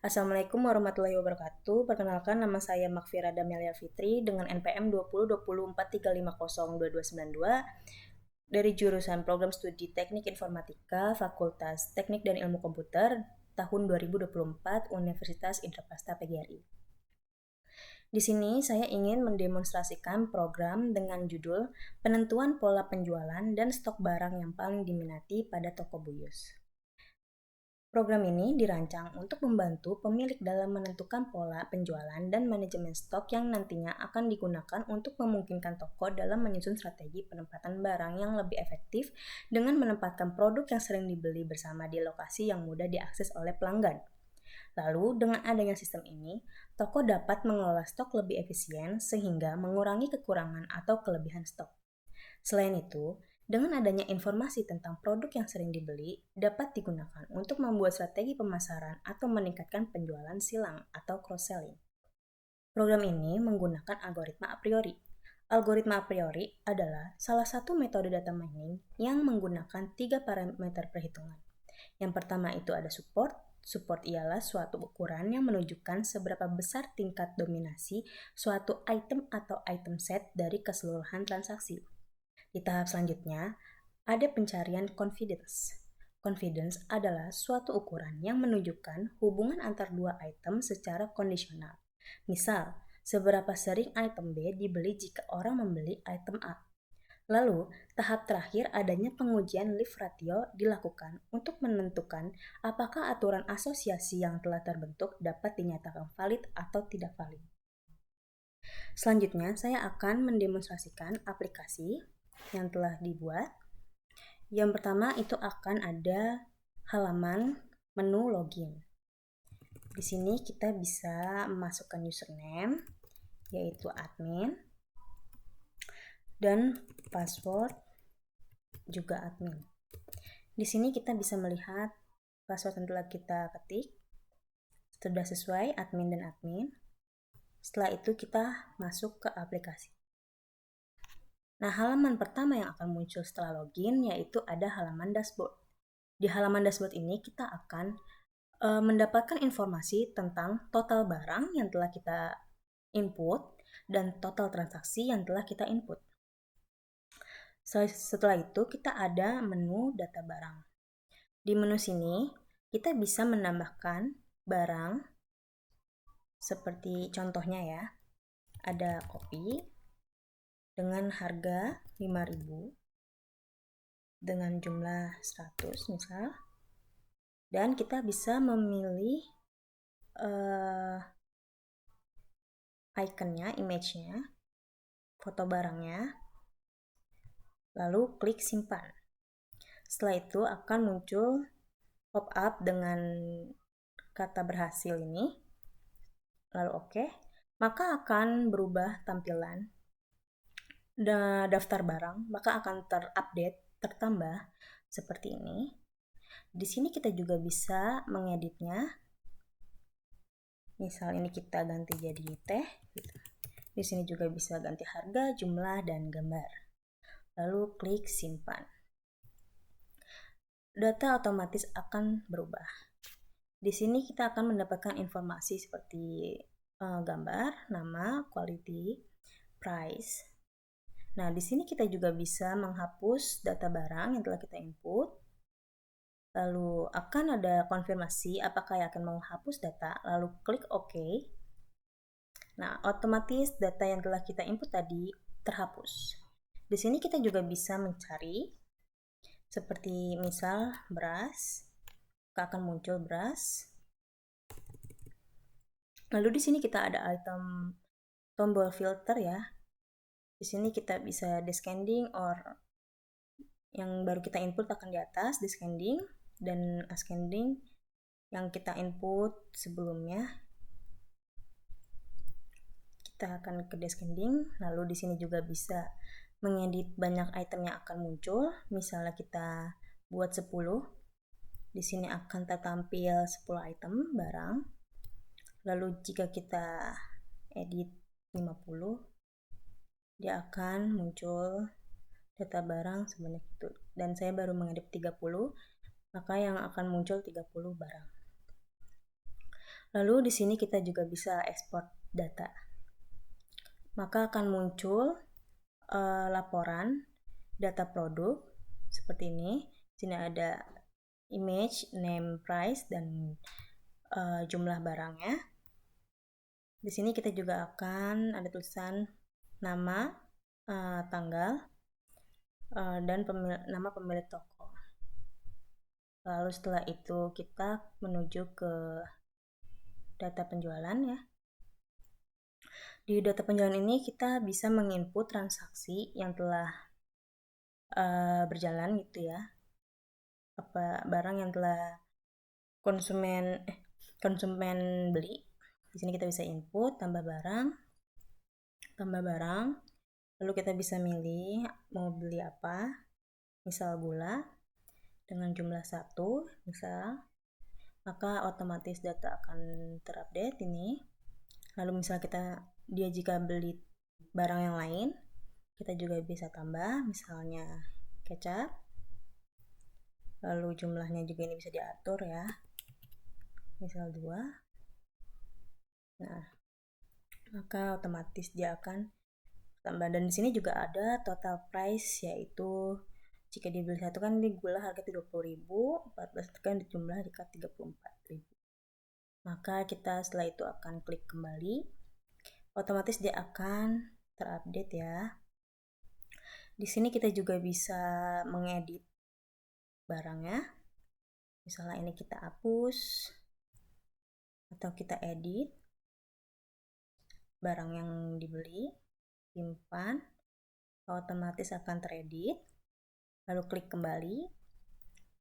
Assalamualaikum warahmatullahi wabarakatuh. Perkenalkan, nama saya Makfira Damelia Fitri dengan NPM 202024350222 dari jurusan Program Studi Teknik Informatika Fakultas Teknik dan Ilmu Komputer tahun 2024 Universitas Indraprasta PGRI. Di sini saya ingin mendemonstrasikan program dengan judul Penentuan Pola Penjualan dan Stok Barang yang Paling Diminati pada Toko Buyus. Program ini dirancang untuk membantu pemilik dalam menentukan pola penjualan dan manajemen stok yang nantinya akan digunakan untuk memungkinkan toko dalam menyusun strategi penempatan barang yang lebih efektif dengan menempatkan produk yang sering dibeli bersama di lokasi yang mudah diakses oleh pelanggan. Lalu, dengan adanya sistem ini, toko dapat mengelola stok lebih efisien sehingga mengurangi kekurangan atau kelebihan stok. Selain itu, dengan adanya informasi tentang produk yang sering dibeli, dapat digunakan untuk membuat strategi pemasaran atau meningkatkan penjualan silang atau cross-selling. Program ini menggunakan algoritma a priori. Algoritma a priori adalah salah satu metode data mining yang menggunakan 3 parameter perhitungan. Yang pertama itu ada support. Support ialah suatu ukuran yang menunjukkan seberapa besar tingkat dominasi suatu item atau item set dari keseluruhan transaksi. Di tahap selanjutnya, ada pencarian confidence. Confidence adalah suatu ukuran yang menunjukkan hubungan antar dua item secara kondisional. Misal, seberapa sering item B dibeli jika orang membeli item A. Lalu, tahap terakhir adanya pengujian lift ratio dilakukan untuk menentukan apakah aturan asosiasi yang telah terbentuk dapat dinyatakan valid atau tidak valid. Selanjutnya, saya akan mendemonstrasikan aplikasi yang telah dibuat. Yang pertama itu akan ada halaman menu login. Di sini kita bisa memasukkan username yaitu admin dan password juga admin. Di sini kita bisa melihat password yang telah kita ketik sudah sesuai admin dan admin. Setelah itu kita masuk ke aplikasi. Nah, halaman pertama yang akan muncul setelah login yaitu ada halaman dashboard. Di halaman dashboard ini kita akan mendapatkan informasi tentang total barang yang telah kita input dan total transaksi yang telah kita input. Setelah itu kita ada menu data barang. Di menu sini kita bisa menambahkan barang seperti contohnya ya, ada kopi dengan harga 5.000 dengan jumlah 100 misal, dan kita bisa memilih ikonnya, image-nya, foto barangnya, lalu klik simpan. Setelah itu akan muncul pop-up dengan kata berhasil ini, lalu oke, maka akan berubah tampilan daftar barang, maka akan terupdate, tertambah seperti ini. Di sini kita juga bisa mengeditnya. Misal ini kita ganti jadi teh gitu. Di sini juga bisa ganti harga, jumlah, dan gambar. Lalu klik simpan. Data otomatis akan berubah. Di sini kita akan mendapatkan informasi seperti gambar, nama, quality, price. Nah, di sini kita juga bisa menghapus data barang yang telah kita input. Lalu akan ada konfirmasi apakah akan menghapus data, lalu klik OK. Nah, otomatis data yang telah kita input tadi terhapus. Di sini kita juga bisa mencari seperti misal beras, akan muncul beras. Lalu di sini kita ada item tombol filter ya. Di sini kita bisa descending or yang baru kita input akan di atas descending, dan ascending yang kita input sebelumnya kita akan ke descending. Lalu di sini juga bisa mengedit banyak item yang akan muncul. Misalnya kita buat 10. Di sini akan tertampil 10 item barang. Lalu jika kita edit 50, dia akan muncul data barang sebanyak itu. Dan saya baru mengedit 30, maka yang akan muncul 30 barang. Lalu di sini kita juga bisa ekspor data. Maka akan muncul laporan data produk seperti ini. Di sini ada image, name, price, dan jumlah barangnya. Di sini kita juga akan ada tulisan nama, tanggal, dan nama pemilik toko. Lalu setelah itu kita menuju ke data penjualan ya. Di data penjualan ini kita bisa menginput transaksi yang telah berjalan gitu ya. Apa barang yang telah konsumen beli. Di sini kita bisa input tambah barang. Lalu kita bisa milih mau beli apa. Misal gula dengan jumlah 1, misal. Maka otomatis data akan terupdate ini. Lalu misal dia jika beli barang yang lain, kita juga bisa tambah, misalnya kecap. Lalu jumlahnya juga ini bisa diatur ya, misal 2. Nah, maka otomatis dia akan tambah. Dan di sini juga ada total price, yaitu jika dibeli 1 kan di gula harga 30.000, 14 kan jumlah jika 34.000. Maka kita setelah itu akan klik kembali, otomatis dia akan terupdate ya. Di sini kita juga bisa mengedit barangnya. Misalnya ini kita hapus atau kita edit barang yang dibeli, simpan, otomatis akan teredit. Lalu klik kembali,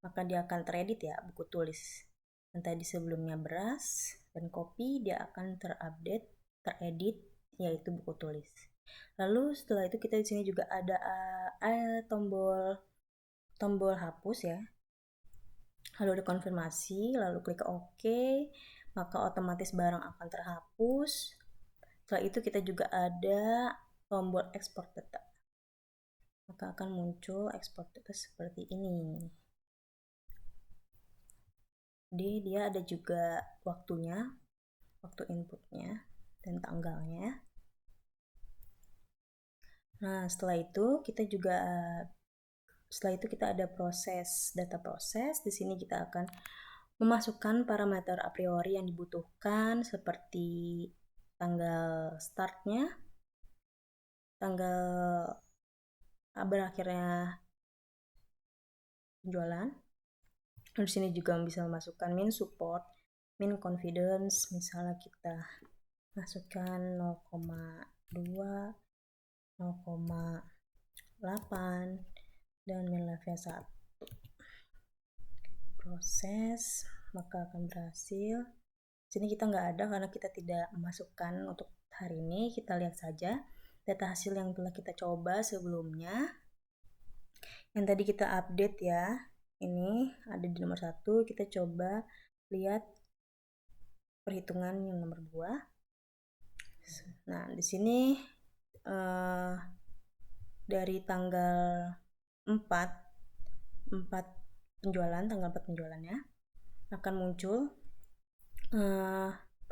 maka dia akan teredit ya, buku tulis. Dan tadi sebelumnya beras dan kopi, dia akan teredit, yaitu buku tulis. Lalu setelah itu kita di sini juga ada tombol hapus ya. Lalu ada konfirmasi, lalu klik OK, maka otomatis barang akan terhapus. Setelah itu kita juga ada tombol ekspor data. Maka akan muncul ekspor data seperti ini. Jadi dia ada juga waktunya, waktu inputnya, dan tanggalnya. Nah, setelah itu kita ada proses, data proses. Di sini kita akan memasukkan parameter a priori yang dibutuhkan seperti tanggal startnya, tanggal berakhirnya penjualan. Di sini juga bisa memasukkan min support, min confidence. Misalnya kita masukkan 0,2, 0,8, dan min level 1. Proses, maka akan berhasil. Di sini kita nggak ada karena kita tidak memasukkan untuk hari ini. Kita lihat saja data hasil yang telah kita coba sebelumnya. Yang tadi kita update ya. Ini ada di nomor 1. Kita coba lihat perhitungan yang nomor 2. Nah, di sini dari tanggal 4 penjualan, tanggal 4 penjualannya akan muncul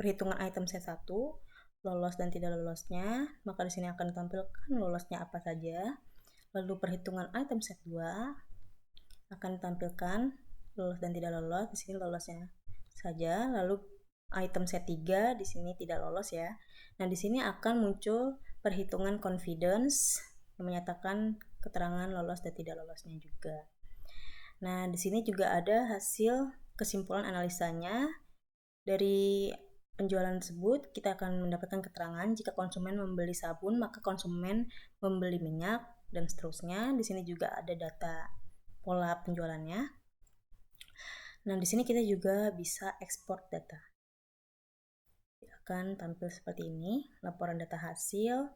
perhitungan item set 1, lolos dan tidak lolosnya. Maka di sini akan ditampilkan lolosnya apa saja. Lalu perhitungan item set 2 akan ditampilkan lolos dan tidak lolos. Di sini lolosnya saja. Lalu item set 3 di sini tidak lolos ya. Nah, di sini akan muncul perhitungan confidence yang menyatakan keterangan lolos dan tidak lolosnya juga. Nah, di sini juga ada hasil kesimpulan analisanya. Dari penjualan tersebut, kita akan mendapatkan keterangan jika konsumen membeli sabun, maka konsumen membeli minyak, dan seterusnya. Di sini juga ada data pola penjualannya. Nah, di sini kita juga bisa ekspor data. Akan tampil seperti ini, laporan data hasil,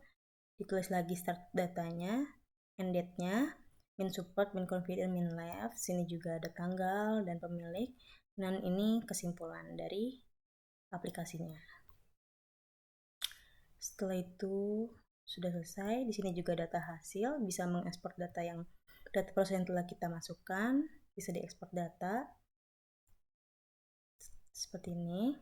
ditulis lagi start datanya, end date-nya, min support, min confidence, min left. Sini juga ada tanggal dan pemilik. Dan ini kesimpulan dari aplikasinya. Setelah itu sudah selesai. Di sini juga data hasil, bisa mengekspor data proses yang telah kita masukkan, bisa diekspor data seperti ini.